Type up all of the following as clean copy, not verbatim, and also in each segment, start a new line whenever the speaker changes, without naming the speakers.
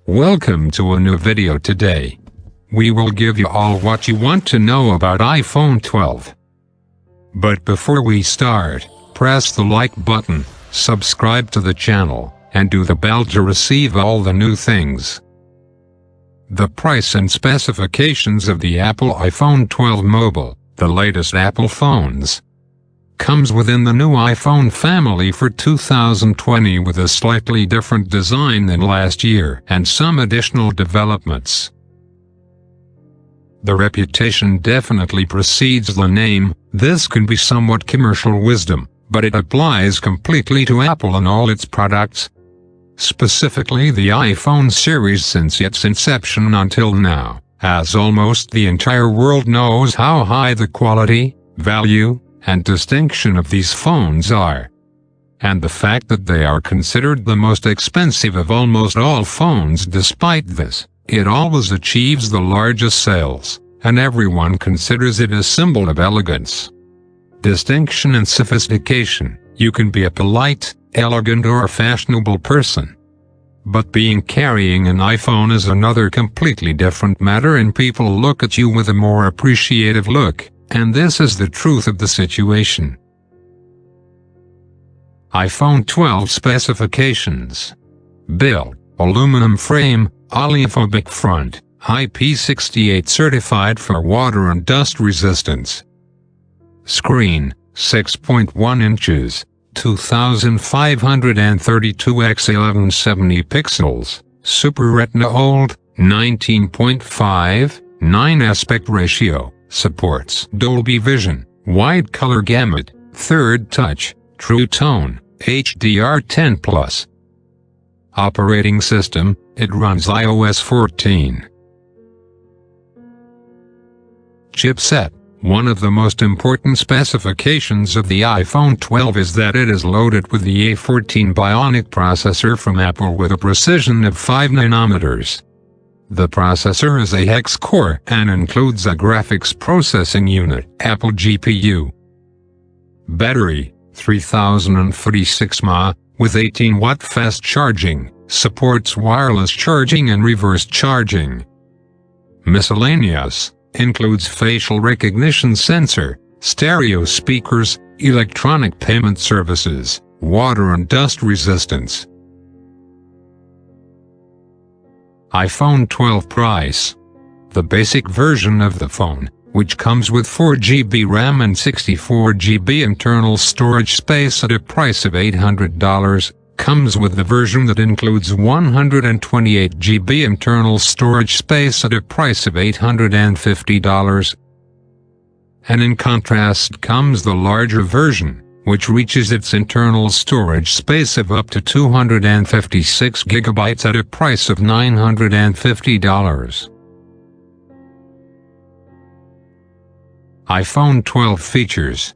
Welcome to a new video today. We will give you all what you want to know about iPhone 12. But before we start, press the like button, subscribe to the channel, and do the bell to receive all the new things. The price and specifications of the Apple iPhone 12 Mobile, the latest Apple phones, comes within the new iPhone family for 2020 with a slightly different design than last year and some additional developments. The reputation definitely precedes the name. This can be somewhat commercial wisdom, but it applies completely to Apple and all its products. Specifically the iPhone series since its inception until now, as almost the entire world knows how high the quality, value, and distinction of these phones are. And the fact that they are considered the most expensive of almost all phones. Despite this, it always achieves the largest sales, and everyone considers it a symbol of elegance, distinction and sophistication. You can be a polite, elegant or fashionable person, but carrying an iPhone is another completely different matter, and people look at you with a more appreciative look. And this is the truth of the situation. iPhone 12 specifications. Build: aluminum frame, oleophobic front, IP68 certified for water and dust resistance. Screen: 6.1 inches, 2532 x 1170 pixels, Super Retina OLED, 19.5, 9 aspect ratio. Supports Dolby Vision, wide color gamut, third touch, True Tone, HDR10+. Operating system: it runs iOS 14. Chipset: one of the most important specifications of the iPhone 12 is that it is loaded with the A14 Bionic processor from Apple with a precision of 5 nanometers. The processor is a hex-core and includes a graphics processing unit, Apple GPU. Battery: 3046 mAh, with 18-watt fast charging, supports wireless charging and reverse charging. Miscellaneous: includes facial recognition sensor, stereo speakers, electronic payment services, water and dust resistance. iPhone 12 price. The basic version of the phone, which comes with 4GB RAM and 64GB internal storage space at a price of $800, comes with the version that includes 128GB internal storage space at a price of $850. And in contrast comes the larger version, which reaches its internal storage space of up to 256 GB at a price of $950. iPhone 12 features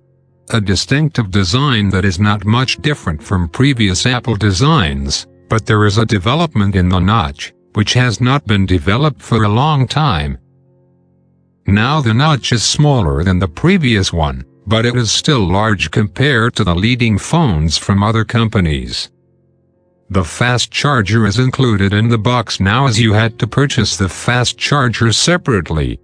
a distinctive design that is not much different from previous Apple designs, but there is a development in the notch, which has not been developed for a long time. Now the notch is smaller than the previous one, but it is still large compared to the leading phones from other companies. The fast charger is included in the box now, as you had to purchase the fast charger separately.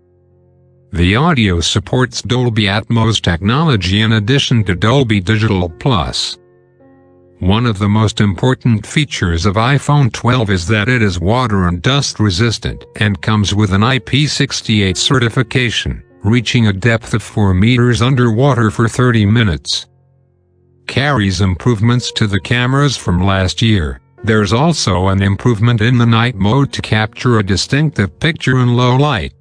The audio supports Dolby Atmos technology in addition to Dolby Digital Plus. One of the most important features of iPhone 12 is that it is water and dust resistant and comes with an IP68 certification, reaching a depth of 4 meters underwater for 30 minutes. Carries improvements to the cameras from last year. There's also an improvement in the night mode to capture a distinctive picture in low light.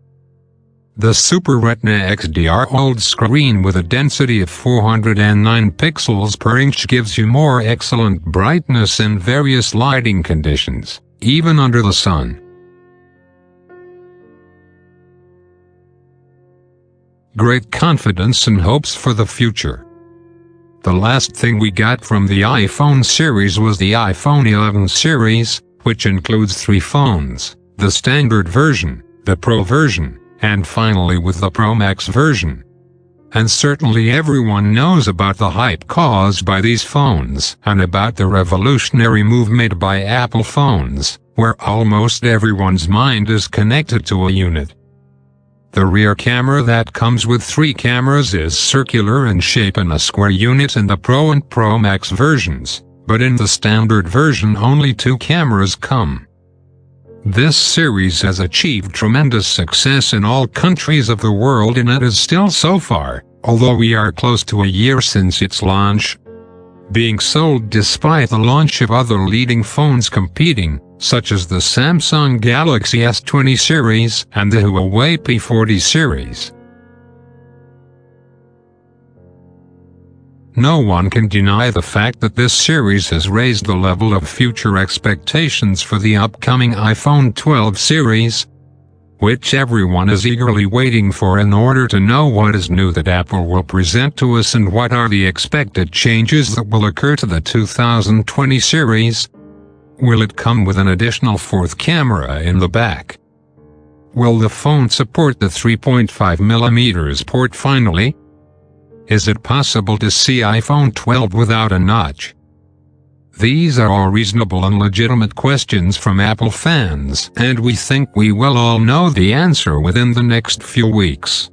The Super Retina XDR OLED screen with a density of 409 pixels per inch gives you more excellent brightness in various lighting conditions, even under the sun. Great confidence and hopes for the future. The last thing we got from the iPhone series was the iPhone 11 series, which includes 3 phones: the standard version, the Pro version, and finally with the Pro Max version. And certainly everyone knows about the hype caused by these phones and about the revolutionary move made by Apple phones, where almost everyone's mind is connected to a unit. The rear camera that comes with 3 cameras is circular in shape and a square unit in the Pro and Pro Max versions, but in the standard version only 2 cameras come. This series has achieved tremendous success in all countries of the world, and it is still so far, although we are close to a year since its launch, being sold despite the launch of other leading phones competing, such as the Samsung Galaxy S20 series and the Huawei P40 series. No one can deny the fact that this series has raised the level of future expectations for the upcoming iPhone 12 series, which everyone is eagerly waiting for in order to know what is new that Apple will present to us and what are the expected changes that will occur to the 2020 series. Will it come with an additional 4th camera in the back? Will the phone support the 3.5mm port finally? Is it possible to see iPhone 12 without a notch? These are all reasonable and legitimate questions from Apple fans, and we think we will all know the answer within the next few weeks.